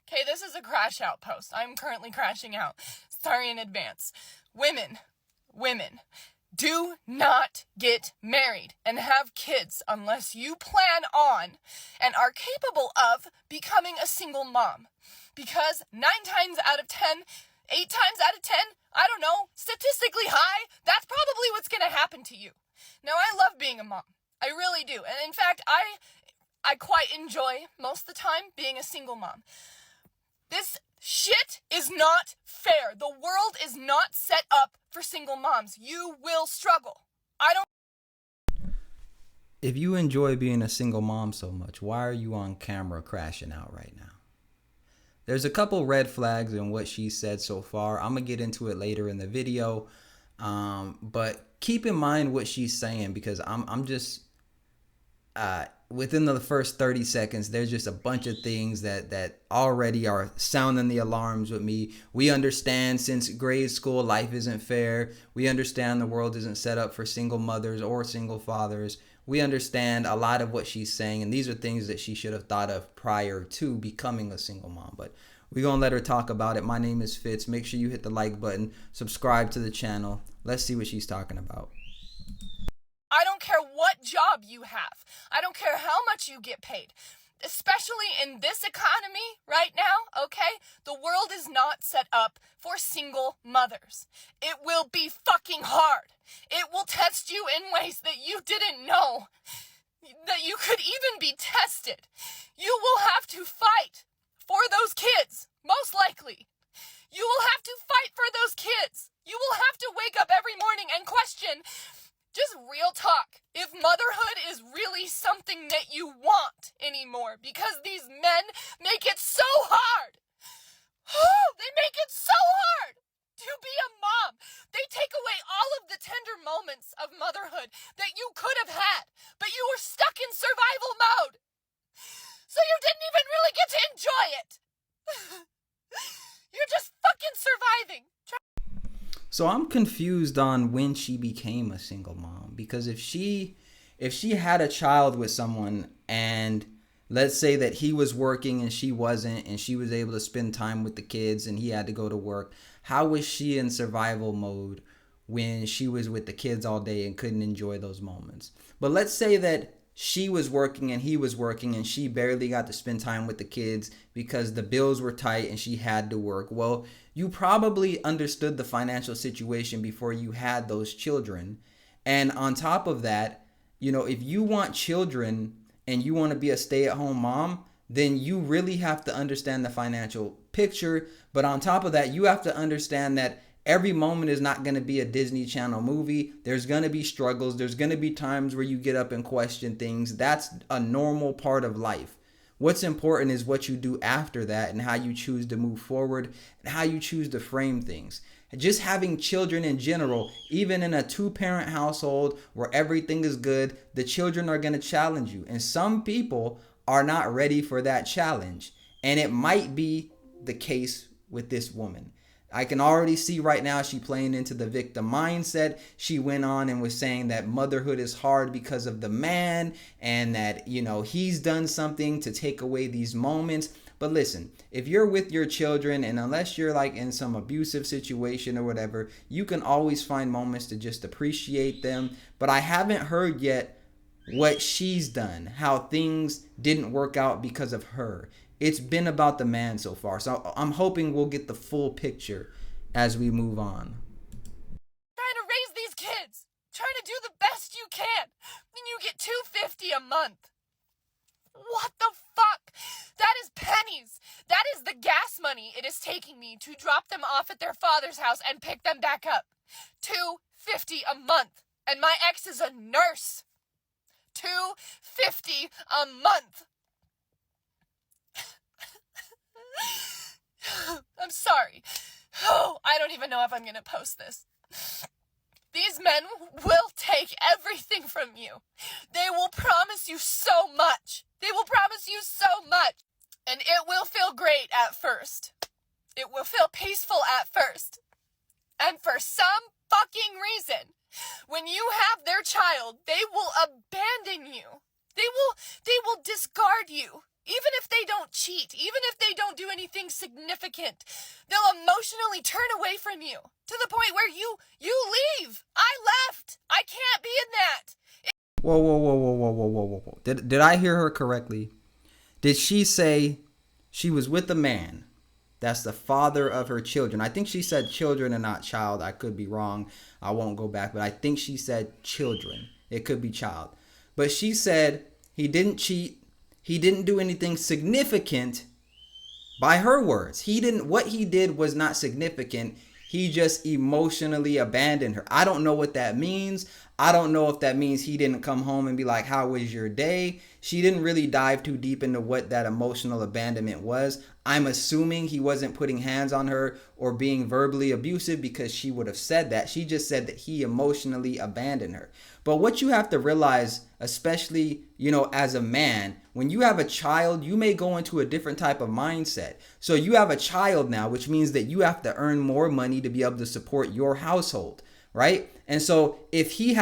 Okay, this is a crash out post. I'm currently crashing out. Sorry in advance. Women, do not get married and have kids unless you plan on and are capable of becoming a single mom. Because 9 times out of 10, 8 times out of 10, I don't know, statistically high, that's probably what's going to happen to you. Now, I love being a mom. I really do. And in fact, I quite enjoy most of the time being a single mom. This shit is not fair. The world is not set up for single moms. You will struggle. If you enjoy being a single mom so much, why are you on camera crashing out right now? There's a couple red flags in what she said so far. I'm going to get into it later in the video. But keep in mind what she's saying, because I'm just... within the first 30 seconds, there's just a bunch of things that already are sounding the alarms with me. We understand since grade school, life isn't fair. We understand the world isn't set up for single mothers or single fathers. We understand a lot of what she's saying, and these are things that she should have thought of prior to becoming a single mom. But we're going to let her talk about it. My name is Fitz. Make sure you hit the like button, subscribe to the channel. Let's see what she's talking about. I don't care what job you have. I don't care how much you get paid. Especially in this economy right now, okay? The world is not set up for single mothers. It will be fucking hard. It will test you in ways that you didn't know that you could even be tested. You will have to fight for those kids, most likely. You will have to fight for those kids. You will have to wake up every morning and question, just real talk, if motherhood is really something that you want anymore, because these men make it so hard. They make it so hard to be a mom. They take away all of the tender moments of motherhood that you could have had, but you were stuck in survival mode. So you didn't even really get to enjoy it. You're just fucking surviving. So I'm confused on when she became a single mom, because if she had a child with someone, and let's say that he was working and she wasn't, and she was able to spend time with the kids and he had to go to work, how was she in survival mode when she was with the kids all day and couldn't enjoy those moments? But let's say that she was working and he was working and she barely got to spend time with the kids because the bills were tight and she had to work. Well, you probably understood the financial situation before you had those children. And on top of that, you know, if you want children and you want to be a stay-at-home mom, then you really have to understand the financial picture. But on top of that, you have to understand that every moment is not going to be a Disney Channel movie. There's going to be struggles. There's going to be times where you get up and question things. That's a normal part of life. What's important is what you do after that and how you choose to move forward and how you choose to frame things. Just having children in general, even in a 2-parent household where everything is good, the children are going to challenge you. And some people are not ready for that challenge. And it might be the case with this woman. I can already see right now she playing into the victim mindset. She went on and was saying that motherhood is hard because of the man and that, you know, he's done something to take away these moments. But listen, if you're with your children, and unless you're like in some abusive situation or whatever, you can always find moments to just appreciate them. But I haven't heard yet what she's done, how things didn't work out because of her. It's been about the man so far. So I'm hoping we'll get the full picture as we move on. Trying to raise these kids. Trying to do the best you can. And you get $250 a month. What the fuck? That is pennies. That is the gas money it is taking me to drop them off at their father's house and pick them back up. $250 a month. And my ex is a nurse. $250 a month. I'm sorry. Oh, I don't even know if I'm going to post this. These men will take everything from you. They will promise you so much. They will promise you so much. And it will feel great at first. It will feel peaceful at first. And for some fucking reason, when you have their child, they will abandon you. They will discard you. Even if they don't cheat, even if they don't do anything significant, they'll emotionally turn away from you to the point where you leave. I left. I can't be in that. Whoa, whoa, whoa, whoa, whoa, whoa, whoa, whoa. Did I hear her correctly? Did she say she was with a man that's the father of her children? I think she said children and not child. I could be wrong. I won't go back, but I think she said children. It could be child. But she said he didn't cheat. He didn't do anything significant. By her words, what he did was not significant. He just emotionally abandoned her. I don't know what that means. I don't know if that means he didn't come home and be like, how was your day? She didn't really dive too deep into what that emotional abandonment was. I'm assuming he wasn't putting hands on her or being verbally abusive, because she would have said that. She just said that he emotionally abandoned her. But what you have to realize, especially, as a man, when you have a child, you may go into a different type of mindset. So you have a child now, which means that you have to earn more money to be able to support your household, right? And so if he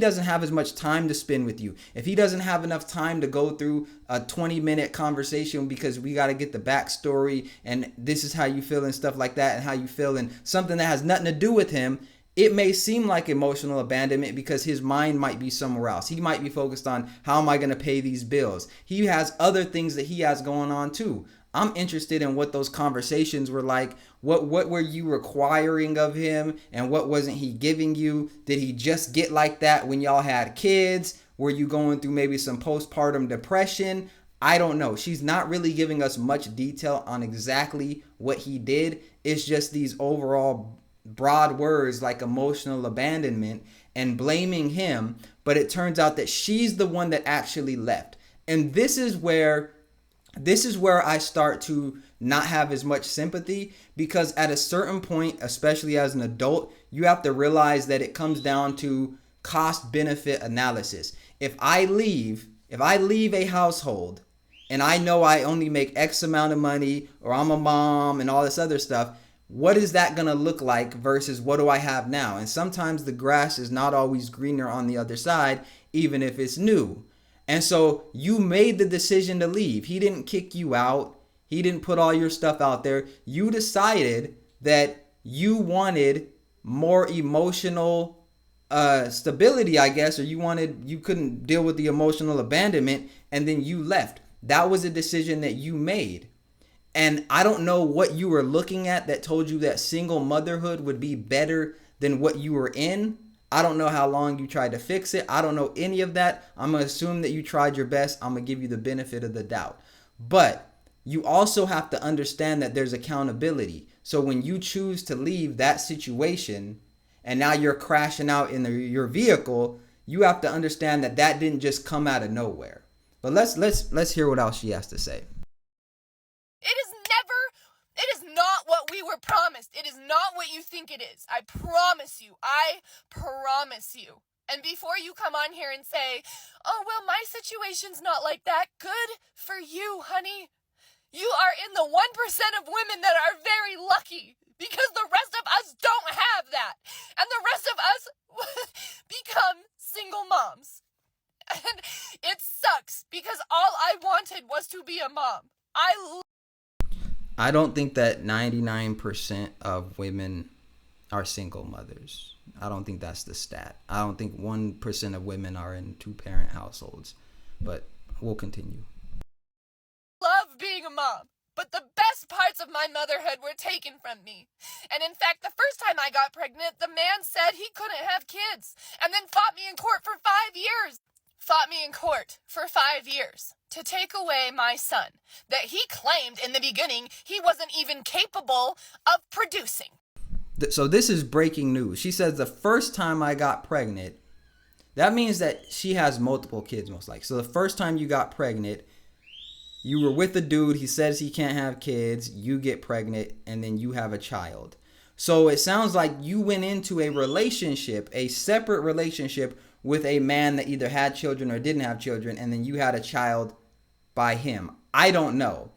doesn't have as much time to spend with you, if he doesn't have enough time to go through a 20-minute conversation because we got to get the backstory and this is how you feel and stuff like that and how you feel and something that has nothing to do with him, it may seem like emotional abandonment because his mind might be somewhere else. He might be focused on, how am I going to pay these bills? He has other things that he has going on too. I'm interested in what those conversations were like. What were you requiring of him and what wasn't he giving you? Did he just get like that when y'all had kids? Were you going through maybe some postpartum depression? I don't know. She's not really giving us much detail on exactly what he did. It's just these overall broad words like emotional abandonment and blaming him. But it turns out that she's the one that actually left. And this is where I start to not have as much sympathy, because at a certain point, especially as an adult, you have to realize that it comes down to cost benefit analysis. If I leave a household and I know I only make X amount of money, or I'm a mom and all this other stuff, what is that going to look like versus what do I have now? And sometimes the grass is not always greener on the other side, even if it's new. And so you made the decision to leave. He didn't kick you out. He didn't put all your stuff out there. You decided that you wanted more emotional stability, I guess, or you couldn't deal with the emotional abandonment, and then you left. That was a decision that you made. And I don't know what you were looking at that told you that single motherhood would be better than what you were in. I don't know how long you tried to fix it. I don't know any of that. I'm going to assume that you tried your best. I'm going to give you the benefit of the doubt. But you also have to understand that there's accountability. So when you choose to leave that situation and now you're crashing out in your vehicle, you have to understand that that didn't just come out of nowhere. But let's hear what else she has to say. It is not what we were promised. It is not what you think it is. I promise you. I promise you. And before you come on here and say, oh, well, my situation's not like that. Good for you, honey. You are in the 1% of women that are very lucky, because the rest of us don't have that. And the rest of us become single moms. And it sucks, because all I wanted was to be a mom. I don't think that 99% of women are single mothers. I don't think that's the stat. I don't think 1% of women are in two-parent households. But we'll continue. Love being a mom, but the best parts of my motherhood were taken from me. And in fact, the first time I got pregnant, the man said he couldn't have kids, and then fought me in court for 5 years. To take away my son that he claimed in the beginning he wasn't even capable of producing. So this is breaking news. She says the first time I got pregnant, that means that she has multiple kids most likely. So the first time you got pregnant, you were with a dude, he says he can't have kids, you get pregnant, and then you have a child. So it sounds like you went into a relationship, a separate relationship with a man that either had children or didn't have children, and then you had a child by him. I don't know.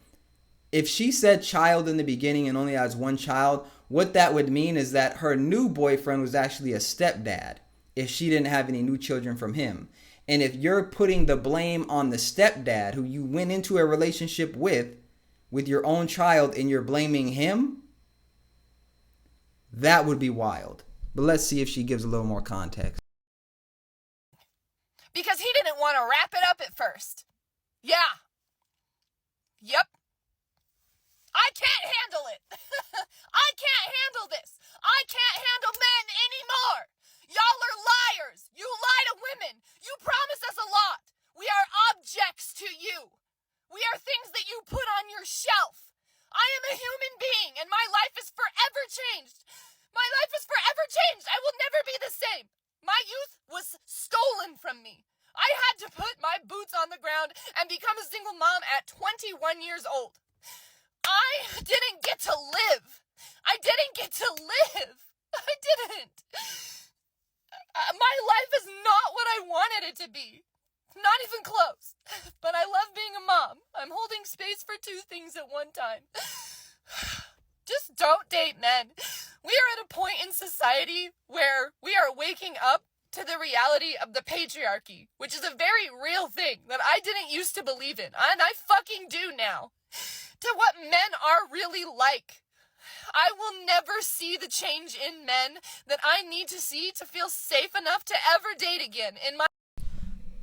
If she said child in the beginning and only has one child, what that would mean is that her new boyfriend was actually a stepdad if she didn't have any new children from him. And if you're putting the blame on the stepdad who you went into a relationship with your own child, and you're blaming him, that would be wild. But let's see if she gives a little more context. Because he didn't want to wrap it up at first. Yeah. Yep. I can't handle it. I can't handle this. I can't handle men anymore. Y'all are liars. You lie to women. You promise us a lot. We are objects to you. We are things that you put on your shelf. I am a human being, and my life is forever changed. My life is forever changed. I will never be the same. My youth was stolen from me. I had to put my boots on the ground and become a single mom at 21 years old. I didn't get to live. I didn't get to live. I didn't. My life is not what I wanted it to be. Not even close. But I love being a mom. I'm holding space for two things at one time. Just don't date men. We are at a point in society where we are waking up to the reality of the patriarchy, which is a very real thing that I didn't used to believe in, and I fucking do now. To what men are really like. I will never see the change in men that I need to see to feel safe enough to ever date again.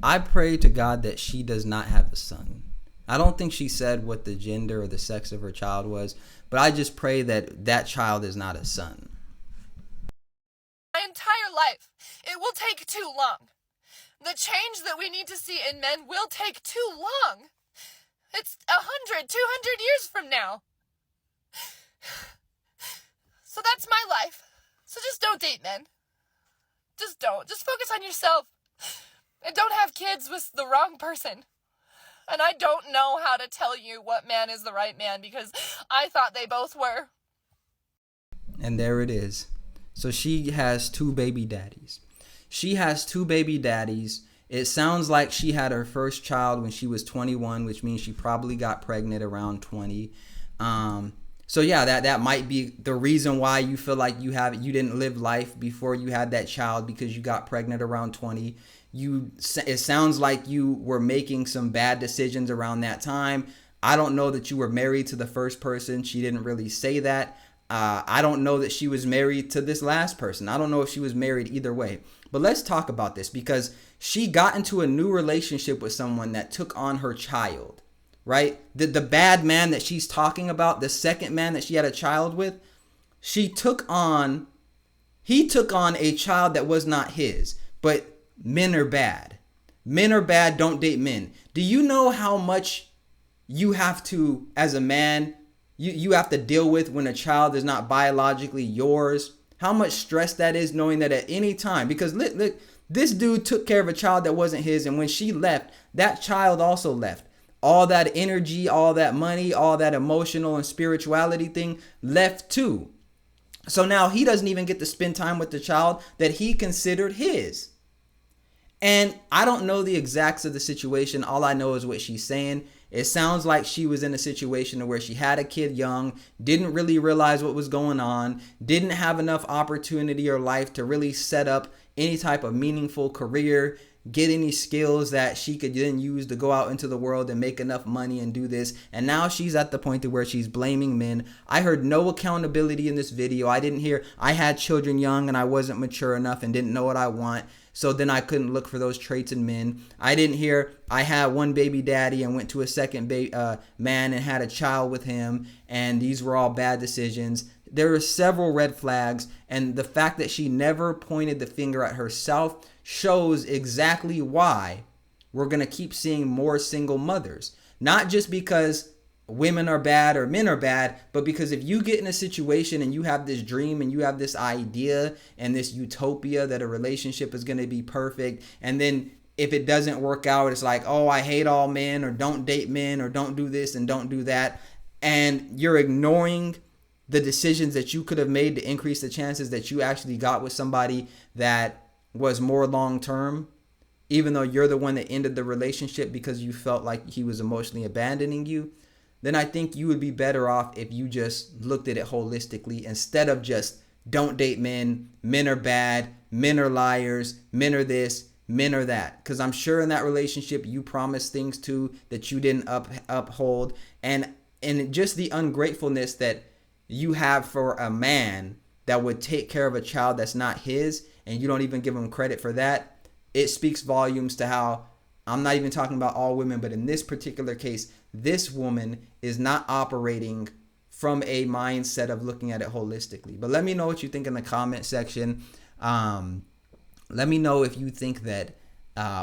I pray to God that she does not have a son. I don't think she said what the gender or the sex of her child was, but I just pray that that child is not a son. My entire life, it will take too long. The change that we need to see in men will take too long. It's 100, 200 years from now. So that's my life. So just don't date men. Just don't. Just focus on yourself. And don't have kids with the wrong person. And I don't know how to tell you what man is the right man because I thought they both were. And there it is. So she has two baby daddies. She has two baby daddies. It sounds like she had her first child when she was 21, which means she probably got pregnant around 20. So yeah, that might be the reason why you feel like you didn't live life before you had that child, because you got pregnant around 20. It sounds like you were making some bad decisions around that time. I don't know that you were married to the first person. She didn't really say that. I don't know that she was married to this last person. I don't know if she was married either way. But let's talk about this, because she got into a new relationship with someone that took on her child, right? The bad man that she's talking about, the second man that she had a child with, he took on a child that was not his. But men are bad. Men are bad. Don't date men. Do you know how much you have to, as a man, you have to deal with when a child is not biologically yours? How much stress that is, knowing that at any time, because look, this dude took care of a child that wasn't his, and when she left, that child also left. All that energy, all that money, all that emotional and spirituality thing left too. So now he doesn't even get to spend time with the child that he considered his. And I don't know the exacts of the situation. All I know is what she's saying. It sounds like she was in a situation where she had a kid young, didn't really realize what was going on, didn't have enough opportunity or life to really set up any type of meaningful career, get any skills that she could then use to go out into the world and make enough money and do this. And now she's at the point to where she's blaming men. I heard no accountability in this video. I didn't hear I had children young and I wasn't mature enough and didn't know what I want, so then I couldn't look for those traits in men. I didn't hear I had one baby daddy and went to a second man and had a child with him, and these were all bad decisions. There are several red flags, and the fact that she never pointed the finger at herself shows exactly why we're going to keep seeing more single mothers. Not just because women are bad or men are bad, but because if you get in a situation and you have this dream and you have this idea and this utopia that a relationship is going to be perfect, and then if it doesn't work out, it's like, oh, I hate all men, or don't date men, or don't do this and don't do that, and you're ignoring the decisions that you could have made to increase the chances that you actually got with somebody that was more long-term, even though you're the one that ended the relationship because you felt like he was emotionally abandoning you, then I think you would be better off if you just looked at it holistically instead of just don't date men, men are bad, men are liars, men are this, men are that, because I'm sure in that relationship you promised things to that you didn't uphold, and just the ungratefulness that you have for a man that would take care of a child that's not his, and you don't even give him credit for that. It speaks volumes to how, I'm not even talking about all women, but in this particular case, this woman is not operating from a mindset of looking at it holistically. But let me know what you think in the comment section. Let me know if you think that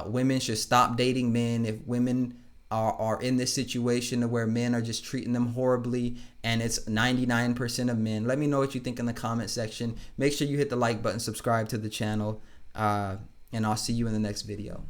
women should stop dating men, if women are in this situation where men are just treating them horribly, and it's 99% of men. Let me know what you think in the comment section. Make sure you hit the like button, subscribe to the channel, and I'll see you in the next video.